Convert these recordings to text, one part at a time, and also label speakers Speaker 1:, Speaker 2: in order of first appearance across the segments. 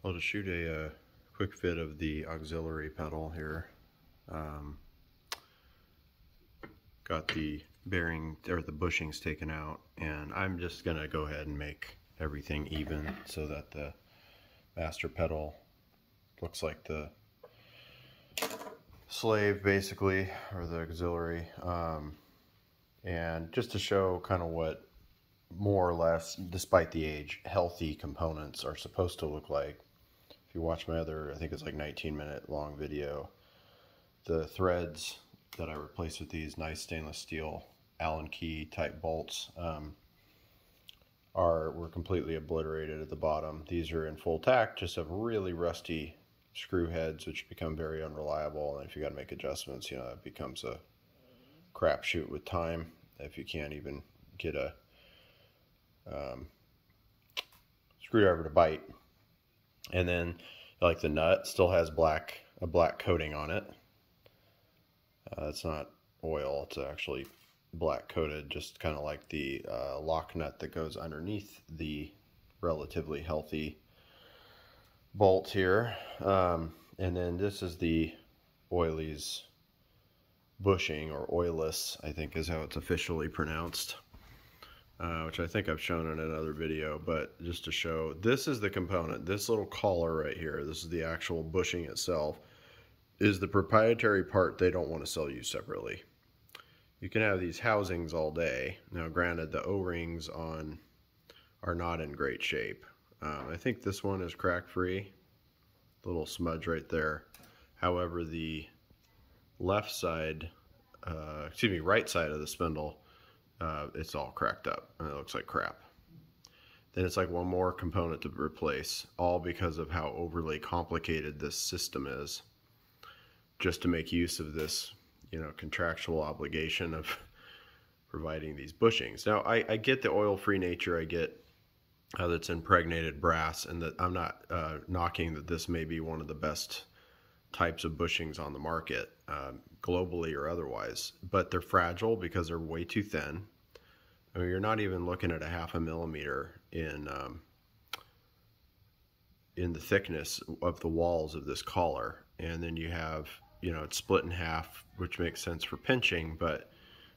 Speaker 1: Well, to shoot a quick fit of the auxiliary pedal here, got the bearing or the bushings taken out, and I'm just gonna go ahead and make everything even so that the master pedal looks like the slave basically, or the auxiliary, and just to show kind of what more or less, despite the age, healthy components are supposed to look like. If you watch my other, I think it's like 19-minute long video, the threads that I replaced with these nice stainless steel Allen key type bolts were completely obliterated at the bottom. These are in full tack, just have really rusty screw heads which become very unreliable, and if you got to make adjustments, you know, it becomes a crapshoot with time if you can't even get a screwdriver to bite. And then, like, the nut still has a black coating on it. It's not oil, it's actually black coated, just kind of like the lock nut that goes underneath the relatively healthy bolt here. And then this is the Oiley's bushing, or oilless, I think is how it's officially pronounced, which I think I've shown in another video, but just to show, this is the component. This little collar right here, this is the actual bushing itself, is the proprietary part they don't want to sell you separately. You can have these housings all day. Now granted, the O-rings on are not in great shape. I think this one is crack free, little smudge right there. However, the left side, right side of the spindle, it's all cracked up and it looks like crap. Then it's like one more component to replace, all because of how overly complicated this system is, just to make use of this, you know, contractual obligation of providing these bushings. Now, I get the oil-free nature. I get that it's impregnated brass, and that I'm not knocking that this may be one of the best types of bushings on the market, globally or otherwise, but they're fragile because they're way too thin. I mean, you're not even looking at a 0.5 millimeter in the thickness of the walls of this collar, and then you have, you know, it's split in half, which makes sense for pinching. But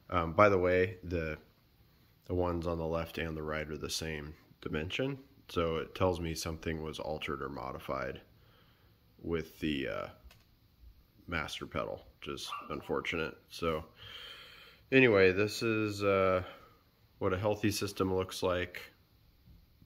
Speaker 1: by the way, the ones on the left and the right are the same dimension, so it tells me something was altered or modified with the master pedal, which is unfortunate. So anyway, this is what a healthy system looks like,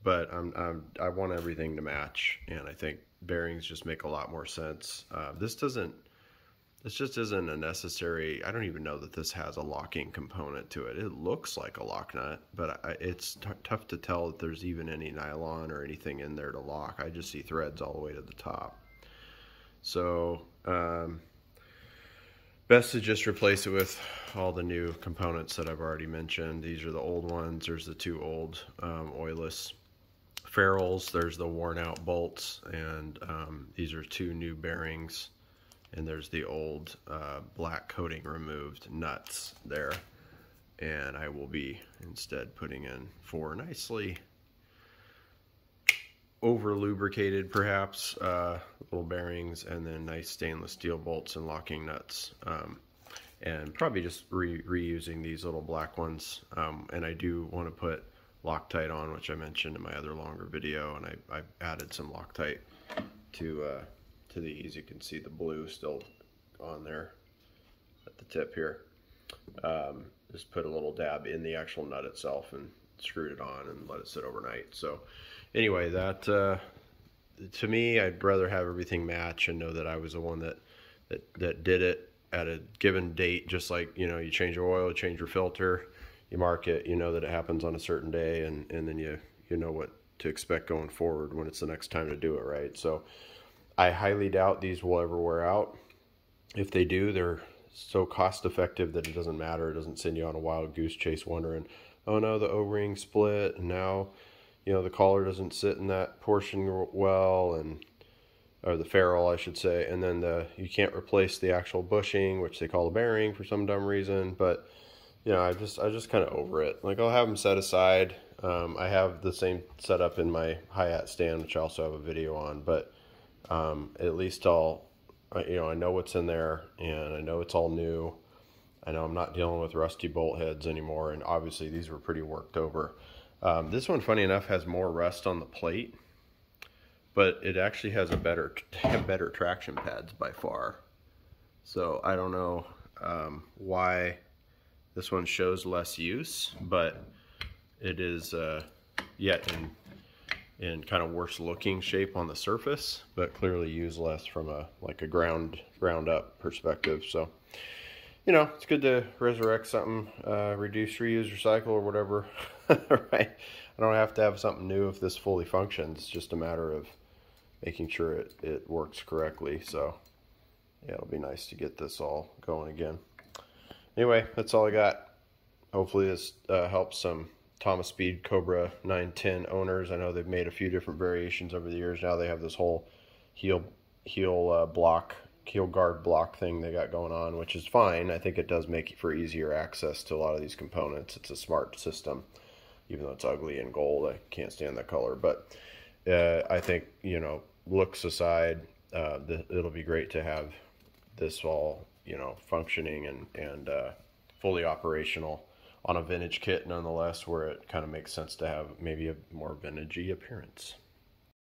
Speaker 1: but I want everything to match, and I think bearings just make a lot more sense. This just isn't a necessary. I don't even know that this has a locking component to it. It looks like a lock nut, but it's tough to tell that there's even any nylon or anything in there to lock. I just see threads all the way to the top. So best to just replace it with all the new components that I've already mentioned. These are the old ones. There's the two old oilless ferrules. There's the worn out bolts, and these are two new bearings. And there's the old black coating removed nuts there. And I will be instead putting in 4 nicely over lubricated, perhaps, little bearings, and then nice stainless steel bolts and locking nuts. And probably just reusing these little black ones. And I do want to put Loctite on, which I mentioned in my other longer video, and I added some Loctite to these. You can see the blue still on there at the tip here. Just put a little dab in the actual nut itself and screwed it on and let it sit overnight. So anyway, that to me, I'd rather have everything match and know that I was the one that did it at a given date. Just like, you know, you change your oil, you change your filter, you mark it, you know that it happens on a certain day, and then you know what to expect going forward when it's the next time to do it, right? So I highly doubt these will ever wear out. If they do, they're so cost effective that it doesn't matter. It doesn't send you on a wild goose chase wondering, oh no, the O-ring split, and now, you know, the collar doesn't sit in that portion well, or the ferrule, I should say, and then you can't replace the actual bushing, which they call a bearing for some dumb reason. But you know, I just kind of over it. Like I'll have them set aside. I have the same setup in my hi-hat stand, which I also have a video on, but at least you know, I know what's in there and I know it's all new. I know I'm not dealing with rusty bolt heads anymore, and obviously these were pretty worked over. This one, funny enough, has more rust on the plate, but it actually has better traction pads by far. So I don't know why this one shows less use, but it is yet in kind of worse looking shape on the surface, but clearly used less from a ground up perspective. So, you know, it's good to resurrect something, reduce, reuse, recycle, or whatever. Right? I don't have to have something new if this fully functions. It's just a matter of making sure it works correctly. So yeah, it'll be nice to get this all going again. Anyway, that's all I got. Hopefully this helps some Tama Speed Cobra 910 owners. I know they've made a few different variations over the years. Now they have this whole heel guard block thing they got going on, which is fine. I think it does make it for easier access to a lot of these components. It's a smart system, even though it's ugly in gold. I can't stand that color, but I think, you know, looks aside, it'll be great to have this all, you know, functioning and fully operational on a vintage kit nonetheless, where it kind of makes sense to have maybe a more vintagey appearance.